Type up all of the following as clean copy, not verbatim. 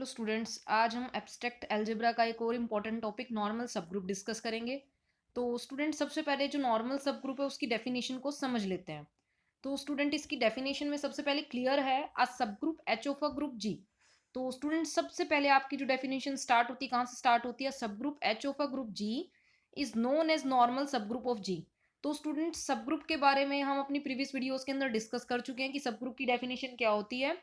Hello students, आज हम abstract algebra का एक और इम्पॉर्टेंट टॉपिक नॉर्मल सब ग्रुप डिस्कस करेंगे। तो स्टूडेंट सबसे पहले जो नॉर्मल सब ग्रुप है उसकी डेफिनेशन को समझ लेते हैं। तो स्टूडेंट इसकी डेफिनेशन में सबसे पहले क्लियर है अ सब group H of a group G. तो स्टूडेंट सबसे पहले आपकी जो डेफिनेशन स्टार्ट होती है कहाँ से स्टार्ट होती है? Sub group H of a group G is known as normal सब ग्रुप ऑफ जी। तो स्टूडेंट सब ग्रुप के बारे में हम अपनी प्रीवियस वीडियोस के अंदर डिस्कस कर चुके हैं कि सब ग्रुप की डेफिनेशन क्या होती है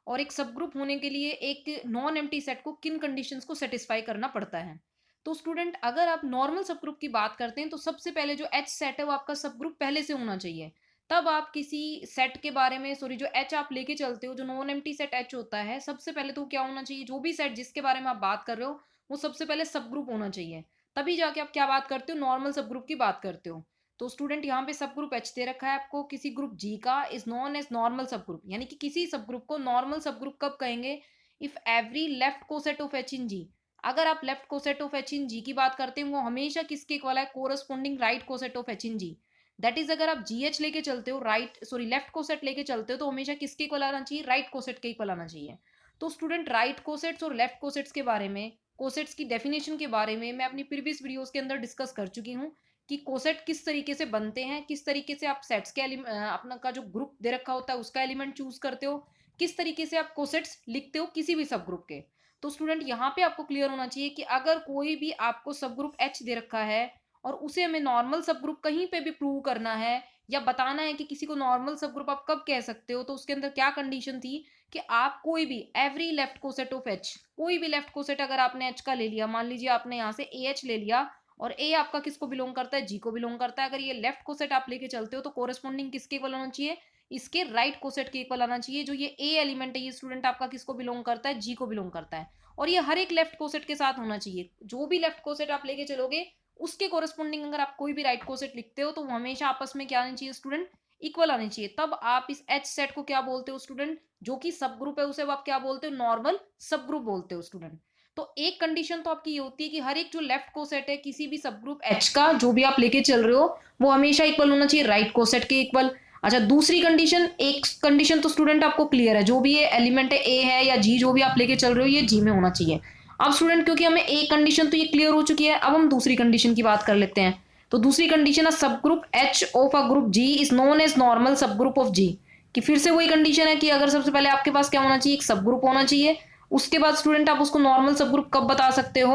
और एक सब ग्रुप होने के लिए एक नॉन एम्प्टी सेट को किन कंडीशंस को सेटिस्फाई करना पड़ता है। तो स्टूडेंट अगर आप नॉर्मल सब ग्रुप की बात करते हैं तो सबसे पहले जो एच सेट है वो आपका सब ग्रुप पहले से होना चाहिए। तब आप किसी सेट के बारे में सॉरी जो एच आप लेके चलते हो जो नॉन एम्प्टी सेट एच होता है सबसे पहले तो क्या होना चाहिए? जो भी सेट जिसके बारे में आप बात कर रहे हो वो सबसे पहले सब ग्रुप होना चाहिए। तभी जाके आप क्या बात करते हो? नॉर्मल सब ग्रुप की बात करते हो। तो स्टूडेंट यहाँ पे सब ग्रुप एच दे रखा है आपको किसी ग्रुप जी का इज नॉन एज नॉर्मल सब ग्रुप, यानी कि किसी सब ग्रुप को नॉर्मल सब ग्रुप कब कहेंगे? If every left coset of H in G. अगर आप left coset of H in G की बात करते हैं वो हमेशा किसके इक्वल है? Corresponding right coset of H in G. That is अगर आप जी एच लेके चलते हो राइट सॉरी लेफ्ट कोसेट लेके चलते हो तो हमेशा किसके इक्वल आना चाहिए? राइट कोसेट के इक्वल आना चाहिए। तो स्टूडेंट राइट कोसेट्स और लेफ्ट कोसेट्स के बारे में कोसेट्स की डेफिनेशन के बारे में मैं अपनी प्रीवियस वीडियोस के अंदर डिस्कस कर चुकी हूँ कि कोसेट किस तरीके से बनते हैं, किस तरीके से आप सेट्स के अपना का जो ग्रुप दे रखा होता है उसका एलिमेंट चूज करते हो, किस तरीके से आप कोसेट्स लिखते हो किसी भी सब ग्रुप के। तो स्टूडेंट यहाँ पे आपको क्लियर होना चाहिए कि अगर कोई भी आपको सब ग्रुप एच दे रखा है और उसे हमें नॉर्मल सब ग्रुप कहीं पे भी प्रूव करना है या बताना है कि किसी को नॉर्मल सब ग्रुप आप कब कह सकते हो, तो उसके अंदर क्या कंडीशन थी कि आप कोई भी every left coset of H, कोई भी लेफ्ट कोसेट अगर आपने एच का ले लिया, मान लीजिए आपने यहाँ से ए एच ले लिया और ए आपका किसको बिलोंग करता है? जी को बिलोंग करता है। अगर ये लेफ्ट कोसेट आप लेके चलते हो तो कोरेस्पोंडिंग किसके इक्वल होना चाहिए? इसके राइट कोसेट के इक्वल आना चाहिए। जो ये ए एलिमेंट है ये स्टूडेंट आपका किसको बिलोंग करता है? जी को बिलोंग करता है। और ये हर एक लेफ्ट कोसेट के साथ होना चाहिए। जो भी लेफ्ट कोसेट आप लेके चलोगे उसके कोरेस्पोंडिंग अगर आप कोई भी राइट कोसेट लिखते हो तो वो हमेशा आपस में क्या आनी चाहिए स्टूडेंट? इक्वल आनी चाहिए। तब आप इस एच सेट को क्या बोलते हो स्टूडेंट? जो कि सब ग्रुप है उसे आप क्या बोलते हो? नॉर्मल सब ग्रुप बोलते हो स्टूडेंट। तो एक कंडीशन तो आपकी ये होती है कि हर एक जो लेफ्ट कोसेट है किसी भी सब ग्रुप एच का जो भी आप लेके चल रहे हो वो हमेशा इक्वल होना चाहिए राइट कोसेट के इक्वल। अच्छा, दूसरी कंडीशन, एक कंडीशन तो स्टूडेंट आपको क्लियर है, जो भी ये एलिमेंट है ए है या जी जो भी आप लेके चल रहे हो ये जी में होना चाहिए। अब स्टूडेंट क्योंकि हमें एक कंडीशन तो ये क्लियर हो चुकी है, अब हम दूसरी कंडीशन की बात कर लेते हैं। तो दूसरी कंडीशन है sub group H of a group G is known as normal सब ग्रुप ऑफ जी। कि फिर से वही कंडीशन है कि अगर सबसे पहले आपके पास क्या होना चाहिए? एक सब ग्रुप होना चाहिए। उसके बाद स्टूडेंट आप उसको नॉर्मल सब ग्रुप कब बता सकते हो?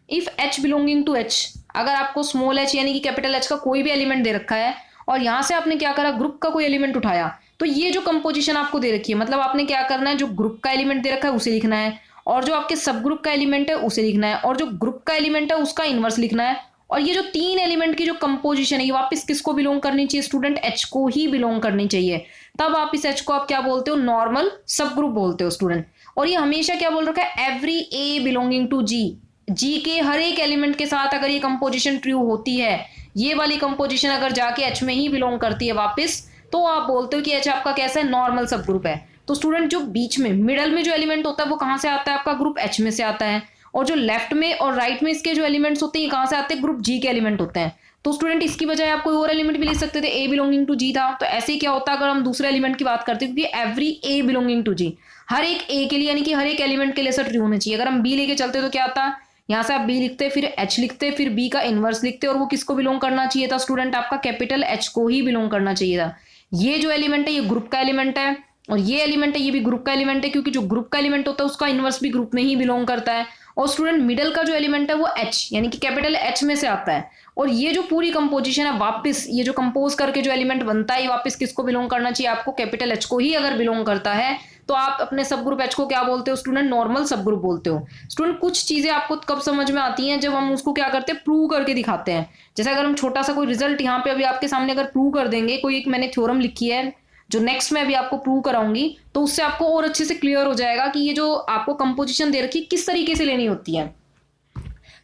If H belonging to H. अगर आपको स्मॉल एच यानी कि कैपिटल एच का कोई भी एलिमेंट दे रखा है और यहां से आपने क्या करा? ग्रुप का कोई एलिमेंट उठाया, तो ये जो कंपोजिशन आपको दे रखी है मतलब आपने क्या करना है? जो ग्रुप का एलिमेंट दे रखा है उसे लिखना है और जो आपके सब ग्रुप का एलिमेंट है उसे लिखना है और जो ग्रुप का एलिमेंट है उसका इनवर्स लिखना है। और ये जो तीन एलिमेंट की जो कंपोजिशन है ये वापस किसको बिलोंग करनी चाहिए स्टूडेंट? एच को ही बिलोंग करनी चाहिए। तब आप इस एच को आप क्या बोलते हो? नॉर्मल सब ग्रुप बोलते हो स्टूडेंट। और ये हमेशा क्या बोल रखा है? एवरी ए बिलोंगिंग टू जी। जी के हर एक एलिमेंट के साथ अगर ये कंपोजिशन ट्रू होती है, ये वाली कंपोजिशन अगर जाके एच में ही बिलोंग करती है वापस, तो आप बोलते हो कि एच आपका कैसा है? नॉर्मल सब ग्रुप है। तो स्टूडेंट जो बीच में मिडल में जो एलिमेंट होता है वो कहां से आता है? आपका ग्रुप एच में से आता है। और जो लेफ्ट में और राइट में इसके जो एलिमेंट्स होते हैं कहां से आते हैं? ग्रुप जी के एलिमेंट होते हैं। तो स्टूडेंट इसकी बजाय आप कोई और एलिमेंट भी लिख सकते थे, ए बिलोंगिंग टू जी था। तो ऐसे ही क्या होता अगर हम दूसरे एलिमेंट की बात करते, क्योंकि every a belonging to G हर एक ए के लिए यानी कि हर एक एलिमेंट के लिए सर ट्रू होना चाहिए। अगर हम बी लेके चलते तो क्या आता? यहाँ से आप बी लिखते फिर एच लिखते फिर बी का इनवर्स लिखते और वो किसको बिलोंग करना चाहिए था स्टूडेंट? आपका कैपिटल एच को ही बिलोंग करना चाहिए था। ये जो एलिमेंट है ये ग्रुप का एलिमेंट है और ये एलिमेंट है ये भी ग्रुप का एलिमेंट है, क्योंकि जो ग्रुप का एलिमेंट होता है उसका इनवर्स भी ग्रुप में ही बिलोंग करता है। और स्टूडेंट मिडल का जो एलिमेंट है वो एच यानी कि कैपिटल एच में से आता है। और ये जो पूरी कंपोजिशन है वापस ये जो कंपोज करके जो एलिमेंट बनता है ये वापस किसको बिलोंग करना चाहिए? आपको कैपिटल एच को ही अगर बिलोंग करता है तो आप अपने सब ग्रुप एच को क्या बोलते हो स्टूडेंट? नॉर्मल सब ग्रुप बोलते हो। स्टूडेंट कुछ चीजें आपको कब समझ में आती हैं? जब हम उसको क्या करते हैं? प्रूव करके दिखाते हैं। जैसे अगर हम छोटा सा कोई रिजल्ट यहाँ पे अभी आपके सामने अगर प्रूव कर देंगे, कोई एक मैंने थ्योरम लिखी है जो नेक्स्ट में अभी आपको प्रूव कराऊंगी, तो उससे आपको और अच्छे से क्लियर हो जाएगा कि ये जो आपको कंपोजिशन दे रखी है किस तरीके से लेनी होती है।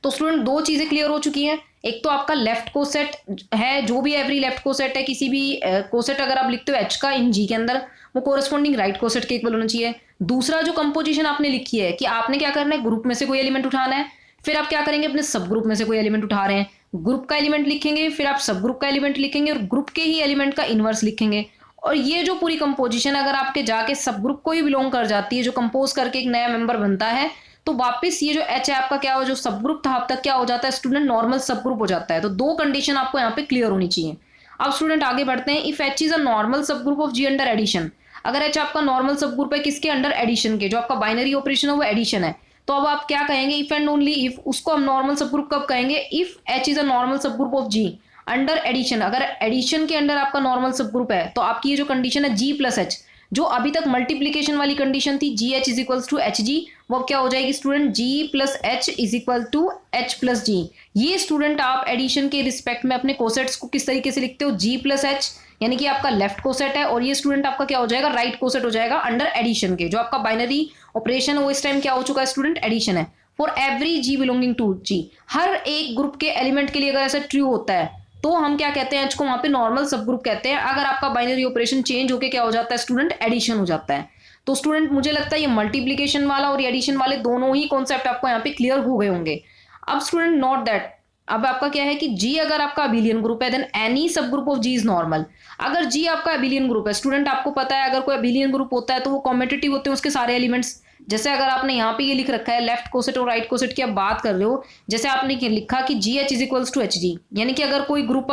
तो स्टूडेंट दो चीजें क्लियर हो चुकी हैं। एक तो आपका लेफ्ट कोसेट है, जो भी एवरी लेफ्ट कोसेट है किसी भी कोसेट अगर आप लिखते हो एच का इन जी के अंदर वो कोरेस्पोंडिंग राइट कोसेट के इक्वल होना चाहिए। दूसरा जो कंपोजिशन आपने लिखी है कि आपने क्या करना है? ग्रुप में से कोई एलिमेंट उठाना है, फिर आप क्या करेंगे? अपने सब ग्रुप में से कोई एलिमेंट उठा रहे हैं, ग्रुप का एलिमेंट लिखेंगे, फिर आप सब ग्रुप का एलिमेंट लिखेंगे और ग्रुप के ही एलिमेंट का इनवर्स लिखेंगे। और ये जो पूरी कंपोजिशन अगर आपके जाके सब ग्रुप को ही बिलोंग कर जाती है, जो कंपोज करके एक नया मेंबर बनता है, तो वापस ये जो एच है आपका क्या हो, जो सब ग्रुप था अब तक क्या हो जाता है स्टूडेंट, नॉर्मल सब ग्रुप हो जाता है। तो दो कंडीशन आपको यहाँ पे क्लियर होनी चाहिए। अब स्टूडेंट आगे बढ़ते हैं। If H is a normal सब group of G under addition, अगर एच आपका नॉर्मल सब ग्रुप है किसके अंडर, एडिशन के, जो आपका बाइनरी ऑपरेशन है वो एडिशन है, तो अब आप क्या कहेंगे, इफ एंड ओनली इफ, उसको हम नॉर्मल सब ग्रुप कब कहेंगे, if H is a normal सब group of G under addition. अगर एडिशन के अंडर आपका नॉर्मल सब ग्रुप है तो आपकी ये जो कंडीशन है जी प्लस एच, जो अभी तक मल्टीप्लीकेशन वाली कंडीशन थी G H is equal to H G, वो क्या हो जाएगी student, G plus H is equal to H plus G. ये स्टूडेंट आप एडिशन के रिस्पेक्ट में अपने कोसेट्स को किस तरीके से लिखते हो, जी प्लस एच, यानी कि आपका लेफ्ट कोसेट है, और ये स्टूडेंट आपका क्या हो जाएगा, राइट कोसेट हो जाएगा अंडर एडिशन के। जो आपका बाइनरी ऑपरेशन है वो इस टाइम क्या हो चुका है स्टूडेंट, एडिशन है। For every g belonging to G, हर एक ग्रुप के एलिमेंट के लिए अगर ऐसा ट्रू होता है तो हम क्या कहते हैं, इसको वहां पे नॉर्मल सब ग्रुप कहते हैं। अगर आपका बाइनरी ऑपरेशन चेंज होके क्या हो जाता है स्टूडेंट, एडिशन हो जाता है। तो स्टूडेंट मुझे लगता है ये मल्टीप्लीकेशन वाला और एडिशन वाले दोनों ही कॉन्सेप्ट आपको यहाँ पे क्लियर हो गए होंगे। अब स्टूडेंट नोट दैट, अब आपका क्या है कि जी अगर आपका अबिलियन ग्रुप है then any sub group of G is normal. अगर जी आपका अबिलियन ग्रुप है स्टूडेंट, आपको पता है अगर कोई अबिलियन ग्रुप होता है तो वो कॉम्पिटिटिव होते हैं उसके सारे एलिमेंट्स। जैसे अगर आपने यहाँ पे ये लिख रखा है लेफ्ट कोसेट और राइट कोसेट की आप बात कर रहे हो, जैसे आपने लिखा कि G H is equals to H G, यानी कि अगर कोई ग्रुप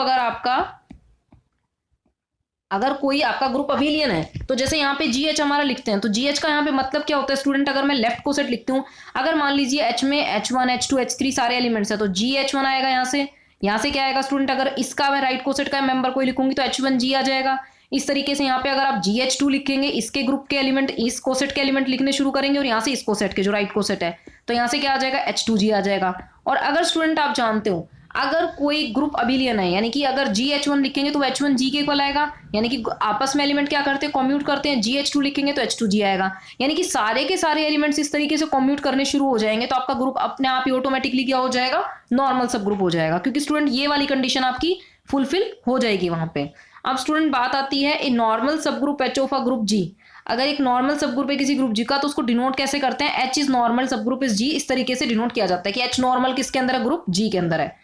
अगर कोई आपका ग्रुप अबिलियन है तो जैसे यहाँ पे जी एच हमारा लिखते हैं, तो जी एच का यहाँ पे मतलब क्या होता है स्टूडेंट, अगर मैं लेफ्ट कोसेट लिखती हूँ, अगर मान लीजिए एच में H one H two H three सारे एलिमेंट्स है तो जी एच वन आएगा यहाँ से। यहाँ से क्या आएगा स्टूडेंट, अगर इसका मैं राइट कोसेट का मेंबर कोई लिखूंगी तो एच वन जी आ जाएगा। इस तरीके से यहाँ पे अगर आप जी एच टू लिखेंगे, इसके ग्रुप के एलिमेंट इस कोसेट के एलिमेंट लिखने शुरू करेंगे, और यहाँ से इस कोसेट के जो राइट कोसेट है तो यहाँ से क्या आ जाएगा, एच टू जी आ जाएगा। और अगर स्टूडेंट आप जानते हो अगर कोई ग्रुप अबिलियन है, यानी कि अगर जी एच वन लिखेंगे तो एच वन जी के इक्वल आएगा, यानी कि आपस में एलिमेंट क्या करते हैं, कॉम्यूट करते हैं। जी एच टू लिखेंगे तो एच टू जी आएगा, यानी कि सारे के सारे एलिमेंट्स इस तरीके से कॉम्यूट करने शुरू हो जाएंगे तो आपका ग्रुप अपने आप ही ऑटोमेटिकली क्या हो जाएगा, नॉर्मल सब ग्रुप हो जाएगा, क्योंकि स्टूडेंट ये वाली कंडीशन आपकी फुलफिल हो जाएगी वहां पे। अब स्टूडेंट बात आती है ए नॉर्मल सब group H of a group G. अगर एक नॉर्मल सब ग्रुप है किसी ग्रुप जी का तो उसको डिनोट कैसे करते हैं, एच इज नॉर्मल सब ग्रुप इज जी, इस तरीके से डिनोट किया जाता है कि एच नॉर्मल किसके अंदर है, ग्रुप जी के अंदर है।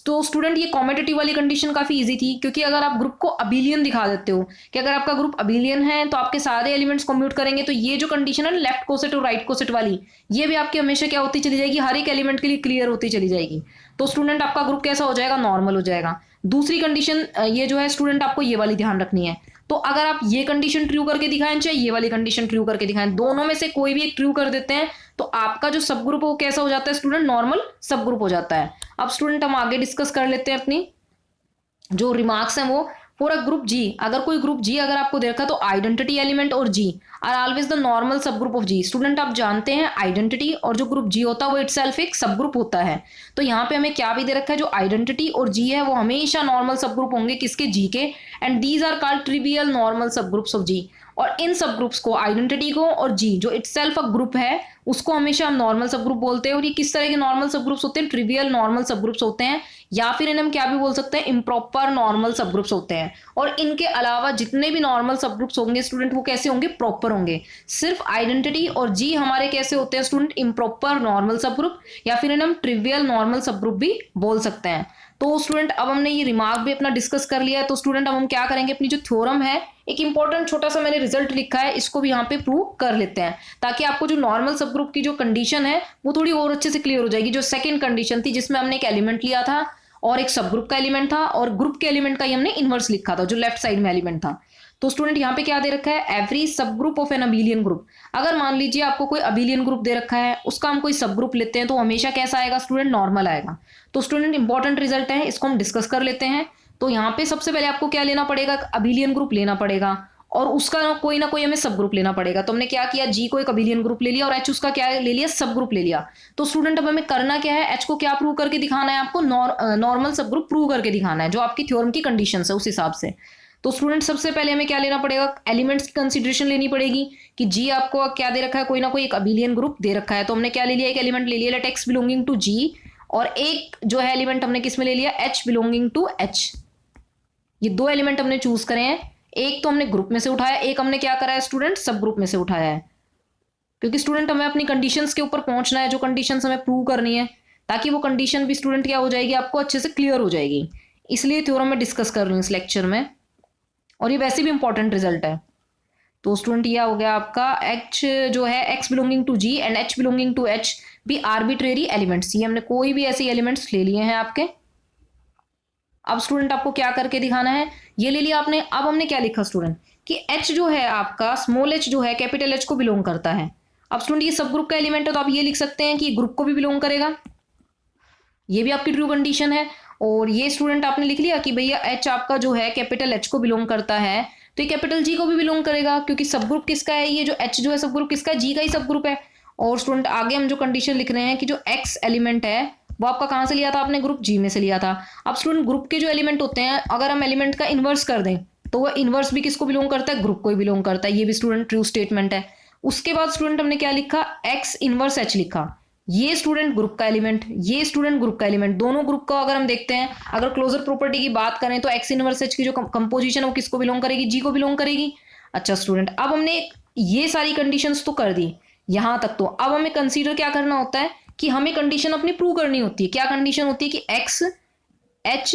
तो स्टूडेंट ये कॉमेटेटिव वाली कंडीशन काफी इजी थी, क्योंकि अगर आप ग्रुप को अबिलियन दिखा देते हो कि अगर आपका ग्रुप अबिलियन है तो आपके सारे एलिमेंट्स कम्प्यूट करेंगे, तो ये जो कंडीशन है लेफ्ट कोसेट और राइट कोसेट वाली, ये भी आपकी हमेशा क्या होती चली जाएगी, हर एक एलिमेंट के लिए क्लियर होती चली जाएगी। तो स्टूडेंट आपका ग्रुप कैसा हो जाएगा, नॉर्मल हो जाएगा। दूसरी कंडीशन ये जो है स्टूडेंट आपको ये वाली ध्यान रखनी है। तो अगर आप ये कंडीशन ट्रू करके दिखाएं चाहे ये वाली कंडीशन ट्रू करके दिखाएं, दोनों में से कोई भी एक ट्रू कर देते हैं तो आपका जो सब ग्रुप है वो कैसा हो जाता है स्टूडेंट, नॉर्मल सब ग्रुप हो जाता है। अब स्टूडेंट हम आगे डिस्कस कर लेते हैं अपनी जो रिमार्क्स हैं वो। फॉर अ ग्रुप जी, अगर कोई ग्रुप जी अगर आपको देखा तो आइडेंटिटी एलिमेंट और जी आर ऑलवेज द नॉर्मल सब ग्रुप ऑफ जी। स्टूडेंट आप जानते हैं आइडेंटिटी और जो ग्रुप जी होता है वो इटसेल्फ एक सब ग्रुप होता है। तो यहाँ पे हमें क्या भी दे रखा है, जो आइडेंटिटी और जी है वो हमेशा नॉर्मल सब ग्रुप होंगे किसके, जी के। And these are called trivial normal sub groups of G. और इन सब ग्रुप्स को, आइडेंटिटी को और जी जो इटसेल्फ अ ग्रुप है, उसको हमेशा हम नॉर्मल सब ग्रुप बोलते हैं। और ये किस तरह के नॉर्मल सब ग्रुप्स होते हैं, ट्रिवियल नॉर्मल सब ग्रुप्स होते हैं, या फिर इन्हें हम क्या भी बोल सकते हैं, इम्प्रॉपर नॉर्मल सब ग्रुप्स होते हैं। और इनके अलावा जितने भी नॉर्मल सब ग्रुप्स होंगे स्टूडेंट वो कैसे होंगे, प्रॉपर होंगे। सिर्फ आइडेंटिटी और जी हमारे कैसे होते हैं स्टूडेंट, इम्प्रॉपर नॉर्मल सब ग्रुप, या फिर इन्हें हम ट्रिवियल नॉर्मल सब ग्रुप भी बोल सकते हैं। तो स्टूडेंट अब हमने ये रिमार्क भी अपना डिस्कस कर लिया है, तो स्टूडेंट अब हम क्या करेंगे, अपनी जो थ्योरम है, एक इंपॉर्टेंट छोटा सा मैंने रिजल्ट लिखा है, इसको भी यहाँ पे प्रूव कर लेते हैं, ताकि आपको जो नॉर्मल सब ग्रुप की जो कंडीशन है वो थोड़ी और अच्छे से क्लियर हो जाएगी। जो सेकंड कंडीशन थी जिसमें हमने एक एलिमेंट लिया था और एक सब ग्रुप का एलिमेंट था, और ग्रुप के एलिमेंट का ही हमने इनवर्स लिखा था जो लेफ्ट साइड में एलिमेंट था। तो स्टूडेंट यहाँ पे क्या दे रखा है, every sub group of an abelian group. अगर मान लीजिए आपको कोई अबिलियन ग्रुप दे रखा है, उसका हम कोई सब ग्रुप लेते हैं तो हमेशा कैसा आएगा स्टूडेंट, नॉर्मल आएगा। तो स्टूडेंट इंपॉर्टेंट रिजल्ट है, इसको हम डिस्कस कर लेते हैं। तो यहाँ पे सबसे पहले आपको क्या लेना पड़ेगा, अबिलियन ग्रुप लेना पड़ेगा, और उसका ना कोई हमें सब ग्रुप लेना पड़ेगा। तो हमने क्या किया, जी को एक अबिलियन ग्रुप ले लिया और एच उसका क्या ले लिया, सब ग्रुप ले लिया। तो स्टूडेंट अब हमें करना क्या है, एच को क्या प्रूव करके दिखाना है आपको, नॉर्मल सब ग्रुप प्रूव करके दिखाना है, जो आपकी थ्योरम की कंडीशन है उस हिसाब से। तो स्टूडेंट सबसे पहले हमें क्या लेना पड़ेगा, एलिमेंट्स की कंसिडरेशन लेनी पड़ेगी कि जी आपको क्या दे रखा है, कोई ना कोई एक अबिलियन ग्रुप दे रखा है। तो हमने क्या ले लिया, एक एलिमेंट ले लिया, लेट एक्स बिलोंगिंग टू जी, और एक जो है एलिमेंट हमने किस में ले लिया, एच बिलोंगिंग टू एच। ये दो एलिमेंट हमने चूज करे हैं, एक तो हमने ग्रुप में से उठाया, एक हमने क्या करा है स्टूडेंट, सब ग्रुप में से उठाया है। क्योंकि स्टूडेंट हमें अपनी कंडीशंस के ऊपर पहुंचना है, जो कंडीशंस हमें प्रूव करनी है, ताकि वो कंडीशन भी स्टूडेंट क्या हो जाएगी, आपको अच्छे से क्लियर हो जाएगी। इसलिए थ्योरम में डिस्कस कर रही हूँ इस लेक्चर में। और ये वैसे भी इंपॉर्टेंट रिजल्ट है। तो स्टूडेंट ये हो गया आपका H जो है X belonging to G and H belonging to H भी आर्बिट्रेरी एलिमेंट्स, ये हमने कोई भी ऐसे एलिमेंट्स ले लिए हैं आपके। अब स्टूडेंट आपको क्या करके दिखाना है, ये ले लिया आपने। अब हमने क्या लिखा स्टूडेंट कि H जो है आपका स्मॉल h जो है कैपिटल H को बिलोंग करता है। अब स्टूडेंट ये सब ग्रुप का एलिमेंट है तो आप ये लिख सकते हैं कि ग्रुप को भी बिलोंग करेगा, ये भी आपकी ट्रू कंडीशन है। और ये स्टूडेंट आपने लिख लिया कि भैया H आपका जो है कैपिटल H को बिलोंग करता है, तो ये कैपिटल G को भी बिलोंग करेगा, क्योंकि सब ग्रुप किसका है, ये जो H जो है सब ग्रुप किसका है, G का ही सब ग्रुप है। और स्टूडेंट आगे हम जो कंडीशन लिख रहे हैं कि जो X एलिमेंट है वो आपका कहाँ से लिया था आपने, ग्रुप G में से लिया था। अब स्टूडेंट ग्रुप के जो एलिमेंट होते हैं अगर हम एलिमेंट का इन्वर्स कर दें तो वह इन्वर्स भी किसको बिलोंग करता है, ग्रुप को ही बिलोंग करता है। ये भी स्टूडेंट ट्रू स्टेटमेंट है। उसके बाद स्टूडेंट हमने क्या लिखा, X इनवर्स H लिखा। ये स्टूडेंट ग्रुप का एलिमेंट, ये स्टूडेंट ग्रुप का एलिमेंट, दोनों ग्रुप का अगर हम देखते हैं, अगर क्लोजर प्रॉपर्टी की बात करें तो एक्स इनवर्स एच की जो कंपोजिशन है वो किसको बिलोंग करेगी, जी को बिलोंग करेगी। अच्छा स्टूडेंट, अब हमने ये सारी कंडीशंस तो कर दी यहां तक। तो अब हमें कंसीडर क्या करना होता है कि हमें कंडीशन अपनी प्रूव करनी होती है। क्या कंडीशन होती है कि एक्स एच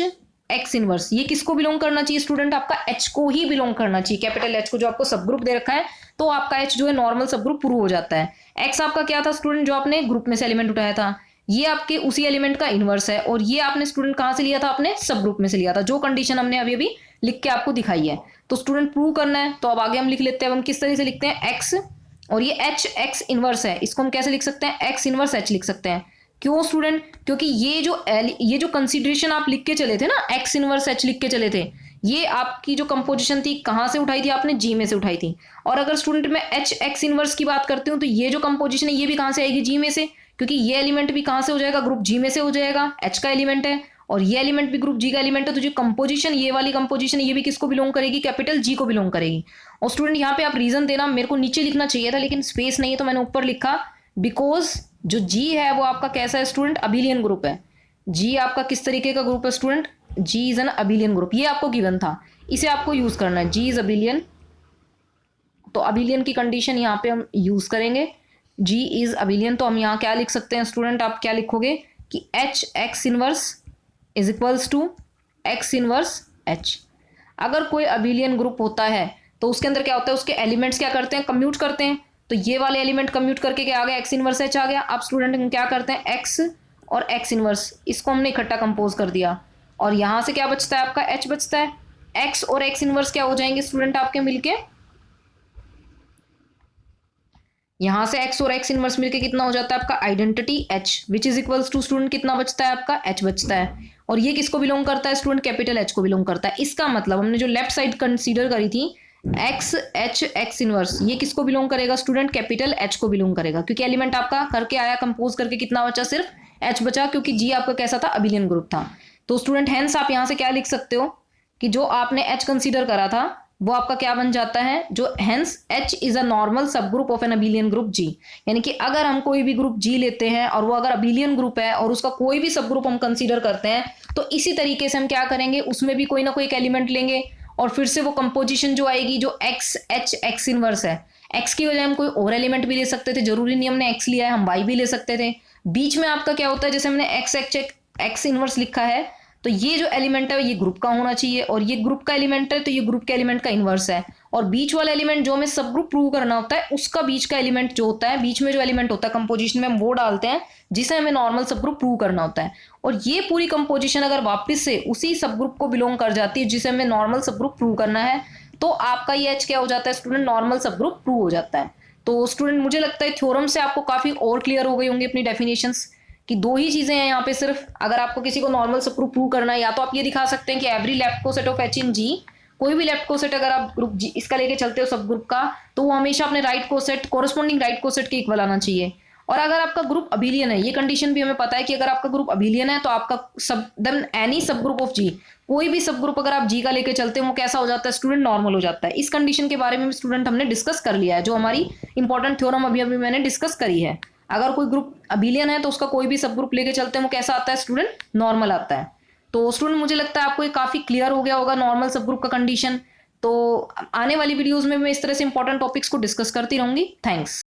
एक्स इनवर्स ये किसको बिलोंग करना चाहिए स्टूडेंट, आपका एच को ही बिलोंग करना चाहिए, कैपिटल एच को, जो आपको सब ग्रुप दे रखा है तो आपका एच जो है नॉर्मल सब ग्रुप प्रूव हो जाता है। एक्स आपका क्या था स्टूडेंट, जो आपने ग्रुप में से एलिमेंट उठाया था, ये आपके उसी एलिमेंट का इनवर्स है। और ये आपने स्टूडेंट कहां से लिया था, आपने सब ग्रुप में से लिया था, जो कंडीशन हमने अभी अभी लिख के आपको दिखाई है। तो स्टूडेंट प्रूव करना है तो अब आगे हम लिख लेते हैं। अब हम किस तरह से लिखते हैं, एक्स और ये एच एक्स इनवर्स है, इसको हम कैसे लिख सकते हैं, एक्स इनवर्स एच लिख सकते हैं। क्यों स्टूडेंट, क्योंकि ये जो कंसीडरेशन आप लिख के चले थे ना, एक्स इनवर्स एच लिख के चले थे, ये आपकी जो कंपोजिशन थी कहां से उठाई थी आपने, जी में से उठाई थी। और अगर स्टूडेंट मैं एच एक्स इनवर्स की बात करती हूँ तो ये जो कंपोजिशन है ये भी कहां से आएगी, जी में से, क्योंकि ये एलिमेंट भी कहां से हो जाएगा, ग्रुप जी में से हो जाएगा, एच का एलिमेंट है, और ये एलिमेंट भी ग्रुप जी का एलिमेंट है। तो जो कंपोजिशन, ये वाली कंपोजिशन ये भी किसको बिलोंग करेगी, कैपिटल जी को बिलोंग करेगी। और स्टूडेंट यहाँ पे आप रीजन देना, मेरे को नीचे लिखना चाहिए था लेकिन स्पेस नहीं है तो मैंने ऊपर लिखा, बिकॉज जो जी है वो आपका कैसा है स्टूडेंट, अबिलियन ग्रुप है। जी आपका किस तरीके का ग्रुप है student, G is an abelian group, ये आपको गिवन था, इसे आपको यूज करना है, जी इज अबिलियन। तो अबिलियन की कंडीशन यहाँ पे हम यूज करेंगे, जी इज अबिलियन। तो हम यहाँ क्या लिख सकते हैं स्टूडेंट, आप क्या लिखोगे कि H X inverse is equals to X inverse H. अगर कोई अबिलियन ग्रुप होता है तो उसके अंदर क्या होता है, उसके एलिमेंट्स क्या करते हैं, कम्यूट करते हैं। तो ये वाले एलिमेंट कम्यूट करके क्या आ गया, एक्स इनवर्स एच आ गया। अब स्टूडेंट हम क्या करते हैं, एक्स और एक्स इनवर्स इसको हमने इकट्ठा कंपोज कर दिया, और यहां से क्या बचता है आपका, एच बचता है। एक्स और एक्स इनवर्स क्या हो जाएंगे स्टूडेंट आपके मिलके, यहां से एक्स और एक्स इनवर्स मिलके कितना हो जाता है आपका, identity H, which is equals to student कितना बचता है आपका, एच बचता है। और ये किसको बिलोंग करता है स्टूडेंट, कैपिटल एच को बिलोंग करता है। इसका मतलब हमने जो लेफ्ट साइड कंसीडर करी थी एक्स एच एक्स इनवर्स, ये किसको बिलोंग करेगा स्टूडेंट, कैपिटल एच को बिलोंग करेगा, क्योंकि एलिमेंट आपका करके आया, कंपोज करके कितना बचा, सिर्फ एच बचा, क्योंकि जी आपका कैसा था, अबिलियन ग्रुप था। तो स्टूडेंट हेंस आप यहां से क्या लिख सकते हो कि जो आपने एच कंसीडर करा था वो आपका क्या बन जाता है, जो hence H is a normal सब group of an abelian group G. यानी कि अगर हम कोई भी ग्रुप जी लेते हैं और वो अगर अबिलियन ग्रुप है और उसका कोई भी सब ग्रुप हम कंसीडर करते हैं, तो इसी तरीके से हम क्या करेंगे, उसमें भी कोई ना कोई एक एलिमेंट लेंगे और फिर से वो कंपोजिशन जो आएगी, जो एक्स एच एक्स इनवर्स है, एक्स की वजह हम कोई और एलिमेंट भी ले सकते थे, जरूरी नहीं हमने एक्स लिया है, हम वाई भी ले सकते थे। बीच में आपका क्या होता है, जैसे हमने एक्स एक्स एक्स इनवर्स लिखा है, तो ये जो एलिमेंट है ये ग्रुप का होना चाहिए, और ये ग्रुप का एलिमेंट है तो ये ग्रुप के एलिमेंट का इनवर्स है। और बीच वाला एलिमेंट जो हमें सब ग्रुप प्रूव करना होता है, उसका बीच का एलिमेंट जो होता है, बीच में जो एलिमेंट होता है कंपोजिशन में, हम वो डालते हैं जिसे हमें नॉर्मल सब ग्रुप प्रूव करना होता है। और ये पूरी कंपोजिशन अगर वापस से उसी सब ग्रुप को बिलोंग कर जाती है जिसे हमें नॉर्मल सब ग्रुप प्रूव करना है, तो आपका ये एच क्या हो जाता है स्टूडेंट, नॉर्मल सब ग्रुप प्रूव हो जाता है। तो स्टूडेंट मुझे लगता है थ्योरम से आपको काफी और क्लियर हो गई होंगी अपनी डेफिनेशंस, कि दो ही चीजें हैं यहाँ पे सिर्फ। अगर आपको किसी को नॉर्मल सब ग्रुप प्रूव करना है, या तो आप ये दिखा सकते हैं कि every left coset of H in G, कोई भी लेफ्ट कोसेट अगर आप ग्रुप जी इसका लेके चलते हो सब ग्रुप का, तो वो हमेशा अपने right coset corresponding right coset के इक्वल आना चाहिए। और अगर आपका ग्रुप अबिलियन है, ये कंडीशन भी हमें पता है कि अगर आपका ग्रुप अबिलियन है तो आपका सब then any sub group of जी, कोई भी सब ग्रुप अगर आप जी का लेके चलते हो वो कैसा हो जाता है स्टूडेंट, नॉर्मल हो जाता है। इस कंडीशन के बारे में भी स्टूडेंट हमने डिस्कस कर लिया है, जो हमारी इंपॉर्टेंट थ्योरम अभी अभी मैंने डिस्कस करी है। अगर कोई ग्रुप अबिलियन है तो उसका कोई भी सब ग्रुप लेके चलते हैं वो कैसा आता है स्टूडेंट, नॉर्मल आता है। तो स्टूडेंट मुझे लगता है आपको ये काफी क्लियर हो गया होगा नॉर्मल सब ग्रुप का कंडीशन। तो आने वाली वीडियोस में मैं इस तरह से इंपॉर्टेंट टॉपिक्स को डिस्कस करती रहूंगी। थैंक्स।